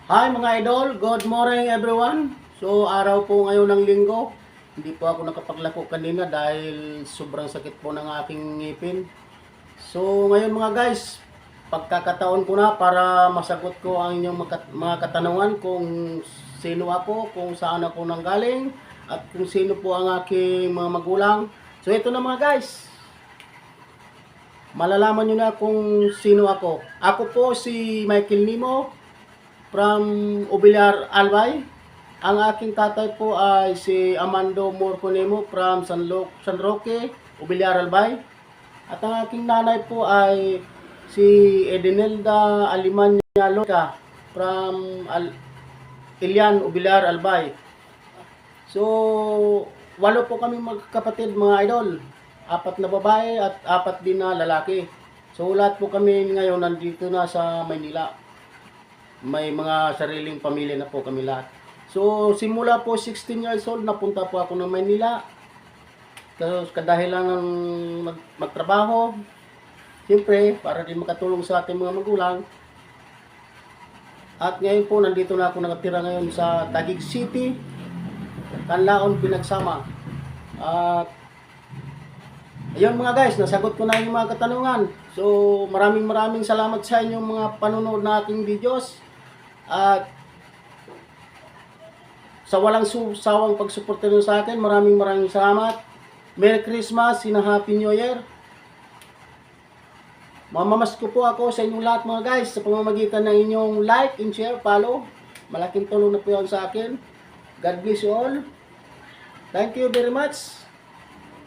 Hi mga idol, good morning everyone. So araw po ngayon ng linggo. Hindi po ako nakapaglako kanina dahil sobrang sakit po ng aking ngipin. So ngayon mga guys, pagkakataon ko na para masagot ko ang inyong mga katanungan kung sino ako, kung saan ako nanggaling, at kung sino po ang aking mga magulang. So ito na mga guys, malalaman nyo na kung sino ako. Ako po si Michael Nimo from Ubilar, Albay. Ang aking tatay po ay si Amando Morconemo from San Roque, Ubilar, Albay. At ang aking nanay po ay si Edenelda Alimanya Loca from Ilian, Ubilar, Albay. So, walo po kami magkapatid mga idol. 4 na babae at 4 din na lalaki. So, lahat po kami ngayon nandito na sa Maynila. May mga sariling pamilya na po kami lahat. So, simula po 16 years old, napunta po ako ng Maynila. Kadahilan ng magtrabaho. Siyempre, para din makatulong sa ating mga magulang. At ngayon po, nandito na ako nakatira ngayon sa Taguig City, Canlaon, Pinagsama. At ayun mga guys, nasagot ko na yung mga katanungan. So, maraming salamat sa inyong mga panonood na aking videos. At sa walang sawang pagsuporta nyo sa akin, maraming salamat. Merry Christmas, Happy New Year. Mamamas ko po ako sa inyong lahat mga guys sa pamamagitan ng inyong like and share, follow. Malaking tulong na po yan sa akin. God bless you all. Thank you very much.